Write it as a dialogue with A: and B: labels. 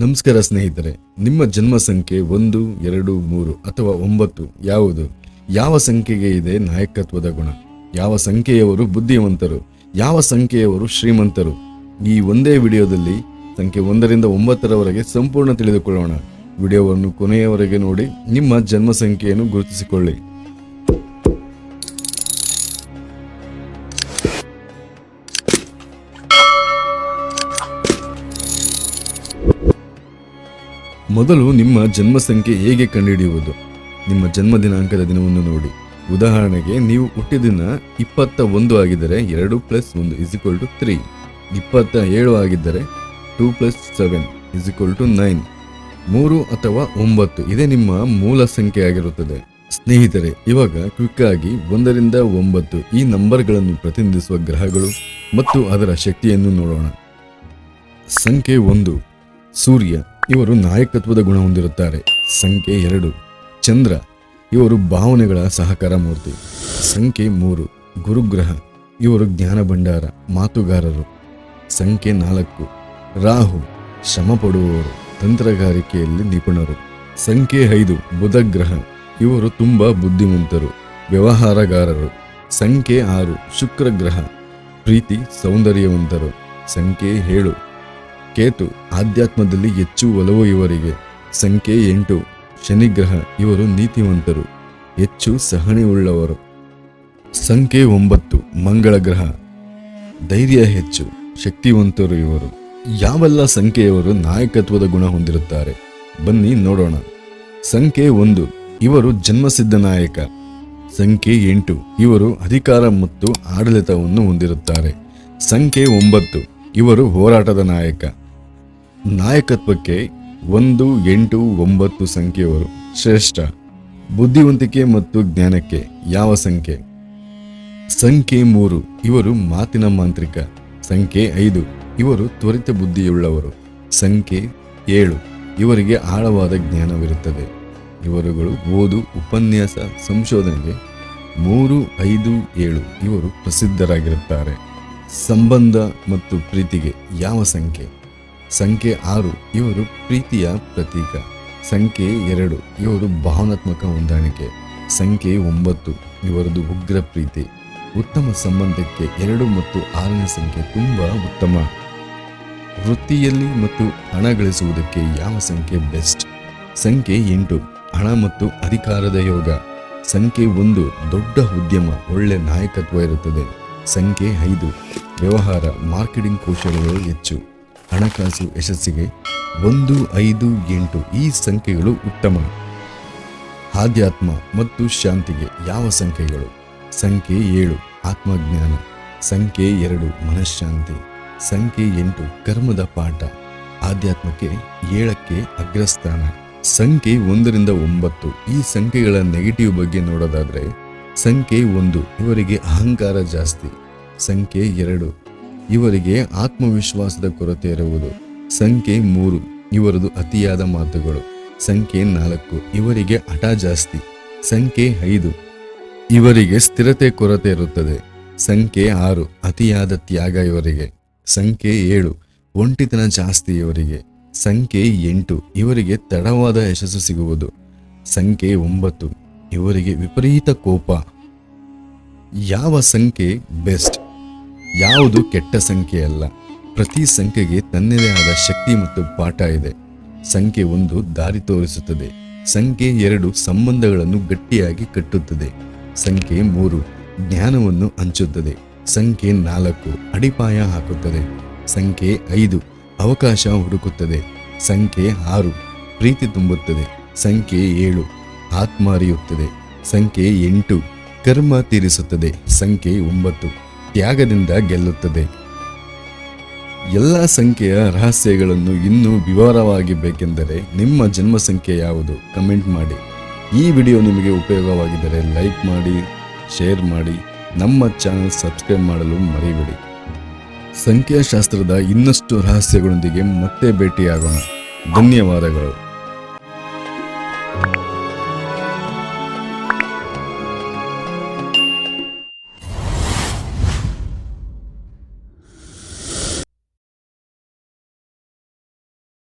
A: ನಮಸ್ಕಾರ ಸ್ನೇಹಿತರೆ, ನಿಮ್ಮ ಜನ್ಮ ಸಂಖ್ಯೆ 1, 2, 3 ಅಥವಾ 9 ಯಾವುದು? ಯಾವ ಸಂಖ್ಯೆಗೆ ಇದೆ ನಾಯಕತ್ವದ ಗುಣ? ಯಾವ ಸಂಖ್ಯೆಯವರು ಬುದ್ಧಿವಂತರು? ಯಾವ ಸಂಖ್ಯೆಯವರು ಶ್ರೀಮಂತರು? ಈ ಒಂದೇ ವಿಡಿಯೋದಲ್ಲಿ ಸಂಖ್ಯೆ 1ರಿಂದ 9ರವರೆಗೆ ಸಂಪೂರ್ಣ ತಿಳಿದುಕೊಳ್ಳೋಣ. ವಿಡಿಯೋವನ್ನು ಕೊನೆಯವರೆಗೆ ನೋಡಿ ನಿಮ್ಮ ಜನ್ಮ ಸಂಖ್ಯೆಯನ್ನು ಗುರುತಿಸಿಕೊಳ್ಳಿ. ಮೊದಲು ನಿಮ್ಮ ಜನ್ಮ ಸಂಖ್ಯೆ ಹೇಗೆ ಕಂಡುಹಿಡಿಯುವುದು? ನಿಮ್ಮ ಜನ್ಮ ದಿನಾಂಕದ ದಿನವನ್ನು ನೋಡಿ. ಉದಾಹರಣೆಗೆ, ನೀವು ಹುಟ್ಟಿದಿನ 21 ಆಗಿದ್ದರೆ 2 + 1 = 3. 27 ಆಗಿದ್ದರೆ 2 + 7 = 9. 3 ಅಥವಾ 9 ಇದೇ ನಿಮ್ಮ ಮೂಲ ಸಂಖ್ಯೆ ಆಗಿರುತ್ತದೆ. ಸ್ನೇಹಿತರೆ, ಇವಾಗ ಕ್ವಿಕ್ ಆಗಿ 1ರಿಂದ 9 ಈ ನಂಬರ್ಗಳನ್ನು ಪ್ರತಿನಿಧಿಸುವ ಗ್ರಹಗಳು ಮತ್ತು ಅದರ ಶಕ್ತಿಯನ್ನು ನೋಡೋಣ. ಸಂಖ್ಯೆ 1 ಸೂರ್ಯ, ಇವರು ನಾಯಕತ್ವದ ಗುಣ ಹೊಂದಿರುತ್ತಾರೆ. ಸಂಖ್ಯೆ 2 ಚಂದ್ರ, ಇವರು ಭಾವನೆಗಳ ಸಹಕಾರ ಮೂರ್ತಿ. ಸಂಖ್ಯೆ 3 ಗುರುಗ್ರಹ, ಇವರು ಜ್ಞಾನ ಭಂಡಾರ, ಮಾತುಗಾರರು. ಸಂಖ್ಯೆ 4 ರಾಹು, ಶ್ರಮ ಪಡುವವರು, ತಂತ್ರಗಾರಿಕೆಯಲ್ಲಿ ನಿಪುಣರು. ಸಂಖ್ಯೆ 5 ಬುಧ ಗ್ರಹ, ಇವರು ತುಂಬಾ ಬುದ್ಧಿವಂತರು, ವ್ಯವಹಾರಗಾರರು. ಸಂಖ್ಯೆ 6 ಶುಕ್ರ ಗ್ರಹ, ಪ್ರೀತಿ, ಸೌಂದರ್ಯವಂತರು. ಸಂಖ್ಯೆ 7 ಕೇತು, ಆಧ್ಯಾತ್ಮದಲ್ಲಿ ಹೆಚ್ಚು ಒಲವು ಇವರಿಗೆ. ಸಂಖ್ಯೆ 8 ಶನಿಗ್ರಹ, ಇವರು ನೀತಿವಂತರು, ಹೆಚ್ಚು ಸಹನೆ ಉಳ್ಳವರು. ಸಂಖ್ಯೆ 9 ಮಂಗಳ ಗ್ರಹ, ಧೈರ್ಯ ಹೆಚ್ಚು, ಶಕ್ತಿವಂತರು ಇವರು. ಯಾವೆಲ್ಲ ಸಂಖ್ಯೆಯವರು ನಾಯಕತ್ವದ ಗುಣ ಹೊಂದಿರುತ್ತಾರೆ ಬನ್ನಿ ನೋಡೋಣ. ಸಂಖ್ಯೆ 1 ಇವರು ಜನ್ಮಸಿದ್ಧ ನಾಯಕ. ಸಂಖ್ಯೆ 8 ಇವರು ಅಧಿಕಾರ ಮತ್ತು ಆಡಳಿತವನ್ನು ಹೊಂದಿರುತ್ತಾರೆ. ಸಂಖ್ಯೆ 9 ಇವರು ಹೋರಾಟದ ನಾಯಕ. ನಾಯಕತ್ವಕ್ಕೆ 1, 8, 9 ಸಂಖ್ಯೆಯವರು ಶ್ರೇಷ್ಠ. ಬುದ್ಧಿವಂತಿಕೆ ಮತ್ತು ಜ್ಞಾನಕ್ಕೆ ಯಾವ ಸಂಖ್ಯೆ? ಸಂಖ್ಯೆ 3 ಇವರು ಮಾತಿನ ಮಾಂತ್ರಿಕ. ಸಂಖ್ಯೆ 5 ಇವರು ತ್ವರಿತ ಬುದ್ಧಿಯುಳ್ಳವರು. ಸಂಖ್ಯೆ 7 ಇವರಿಗೆ ಆಳವಾದ ಜ್ಞಾನವಿರುತ್ತದೆ. ಇವರುಗಳು ಓದು, ಉಪನ್ಯಾಸ, ಸಂಶೋಧನೆಗೆ 3, 5, 7 ಇವರು ಪ್ರಸಿದ್ಧರಾಗಿರುತ್ತಾರೆ. ಸಂಬಂಧ ಮತ್ತು ಪ್ರೀತಿಗೆ ಯಾವ ಸಂಖ್ಯೆ? ಸಂಖ್ಯೆ 6 ಇವರು ಪ್ರೀತಿಯ ಪ್ರತೀಕ. ಸಂಖ್ಯೆ 2 ಇವರು ಭಾವನಾತ್ಮಕ ಹೊಂದಾಣಿಕೆ. ಸಂಖ್ಯೆ 9 ಇವರದು ಉಗ್ರ ಪ್ರೀತಿ. ಉತ್ತಮ ಸಂಬಂಧಕ್ಕೆ 2 ಮತ್ತು 6ನೇ ಸಂಖ್ಯೆ ತುಂಬಾ ಉತ್ತಮ. ವೃತ್ತಿಯಲ್ಲಿ ಮತ್ತು ಹಣ ಗಳಿಸುವುದಕ್ಕೆ ಯಾವ ಸಂಖ್ಯೆ ಬೆಸ್ಟ್? ಸಂಖ್ಯೆ 8 ಹಣ ಮತ್ತು ಅಧಿಕಾರದ ಯೋಗ. ಸಂಖ್ಯೆ 1 ದೊಡ್ಡ ಉದ್ಯಮ, ಒಳ್ಳೆ ನಾಯಕತ್ವ ಇರುತ್ತದೆ. ಸಂಖ್ಯೆ 5 ವ್ಯವಹಾರ, ಮಾರ್ಕೆಟಿಂಗ್ ಕೌಶಲ್ಯಗಳು ಹೆಚ್ಚು. ಹಣಕಾಸು ಯಶಸ್ಸಿಗೆ 1, 5, 8 ಈ ಸಂಖ್ಯೆಗಳು ಉತ್ತಮ. ಆಧ್ಯಾತ್ಮ ಮತ್ತು ಶಾಂತಿಗೆ ಯಾವ ಸಂಖ್ಯೆಗಳು? ಸಂಖ್ಯೆ 7 ಆತ್ಮಜ್ಞಾನ. ಸಂಖ್ಯೆ 2 ಮನಃಶಾಂತಿ. ಸಂಖ್ಯೆ 8 ಕರ್ಮದ ಪಾಠ. ಆಧ್ಯಾತ್ಮಕ್ಕೆ 7ಕ್ಕೆ ಅಗ್ರಸ್ಥಾನ. ಸಂಖ್ಯೆ 1ರಿಂದ 9 ಈ ಸಂಖ್ಯೆಗಳ ನೆಗೆಟಿವ್ ಬಗ್ಗೆ ನೋಡೋದಾದ್ರೆ, ಸಂಖ್ಯೆ 1 ಇವರಿಗೆ ಅಹಂಕಾರ ಜಾಸ್ತಿ. ಸಂಖ್ಯೆ 2 ಇವರಿಗೆ ಆತ್ಮವಿಶ್ವಾಸದ ಕೊರತೆ ಇರುವುದು. ಸಂಖ್ಯೆ 3 ಇವರದು ಅತಿಯಾದ ಮಾತುಗಳು. ಸಂಖ್ಯೆ 4 ಇವರಿಗೆ ಹಠ ಜಾಸ್ತಿ. ಸಂಖ್ಯೆ 5 ಇವರಿಗೆ ಸ್ಥಿರತೆ ಕೊರತೆ ಇರುತ್ತದೆ. ಸಂಖ್ಯೆ 6 ಅತಿಯಾದ ತ್ಯಾಗ ಇವರಿಗೆ. ಸಂಖ್ಯೆ 7 ಒಂಟಿತನ ಜಾಸ್ತಿ ಇವರಿಗೆ. ಸಂಖ್ಯೆ 8 ಇವರಿಗೆ ತಡವಾದ ಯಶಸ್ಸು ಸಿಗುವುದು. ಸಂಖ್ಯೆ 9 ಇವರಿಗೆ ವಿಪರೀತ ಕೋಪ. ಯಾವ ಸಂಖ್ಯೆ ಬೆಸ್ಟ್? ಯಾವುದು ಕೆಟ್ಟ ಸಂಖ್ಯೆ ಅಲ್ಲ. ಪ್ರತಿ ಸಂಖ್ಯೆಗೆ ತನ್ನದೇ ಆದ ಶಕ್ತಿ ಮತ್ತು ಪಾಠ ಇದೆ. ಸಂಖ್ಯೆ 1 ದಾರಿ ತೋರಿಸುತ್ತದೆ. ಸಂಖ್ಯೆ 2 ಸಂಬಂಧಗಳನ್ನು ಗಟ್ಟಿಯಾಗಿ ಕಟ್ಟುತ್ತದೆ. ಸಂಖ್ಯೆ 3 ಜ್ಞಾನವನ್ನು ಹಂಚುತ್ತದೆ. ಸಂಖ್ಯೆ 4 ಅಡಿಪಾಯ ಹಾಕುತ್ತದೆ. ಸಂಖ್ಯೆ 5 ಅವಕಾಶ ಹುಡುಕುತ್ತದೆ. ಸಂಖ್ಯೆ 6 ಪ್ರೀತಿ ತುಂಬುತ್ತದೆ. ಸಂಖ್ಯೆ 7 ಆತ್ಮ ಅರಿಯುತ್ತದೆ. ಸಂಖ್ಯೆ 8 ಕರ್ಮ ತೀರಿಸುತ್ತದೆ. ಸಂಖ್ಯೆ 9 ತ್ಯಾಗದಿಂದ ಗೆಲ್ಲುತ್ತದೆ. ಎಲ್ಲ ಸಂಖ್ಯೆಯ ರಹಸ್ಯಗಳನ್ನು ಇನ್ನೂ ವಿವರವಾಗಿ ಬೇಕೆಂದರೆ ನಿಮ್ಮ ಜನ್ಮ ಸಂಖ್ಯೆ ಯಾವುದು? ಕಮೆಂಟ್ ಮಾಡಿ. ಈ ವಿಡಿಯೋ ನಿಮಗೆ ಉಪಯೋಗವಾಗಿದ್ದರೆ ಲೈಕ್ ಮಾಡಿ, ಶೇರ್ ಮಾಡಿ, ನಮ್ಮ ಚಾನೆಲ್ ಸಬ್ಸ್ಕ್ರೈಬ್ ಮಾಡಲು ಮರಿಬೇಡಿ. ಸಂಖ್ಯಾಶಾಸ್ತ್ರದ ಇನ್ನಷ್ಟು ರಹಸ್ಯಗಳೊಂದಿಗೆ ಮತ್ತೆ ಭೇಟಿಯಾಗೋಣ. ಧನ್ಯವಾದಗಳು.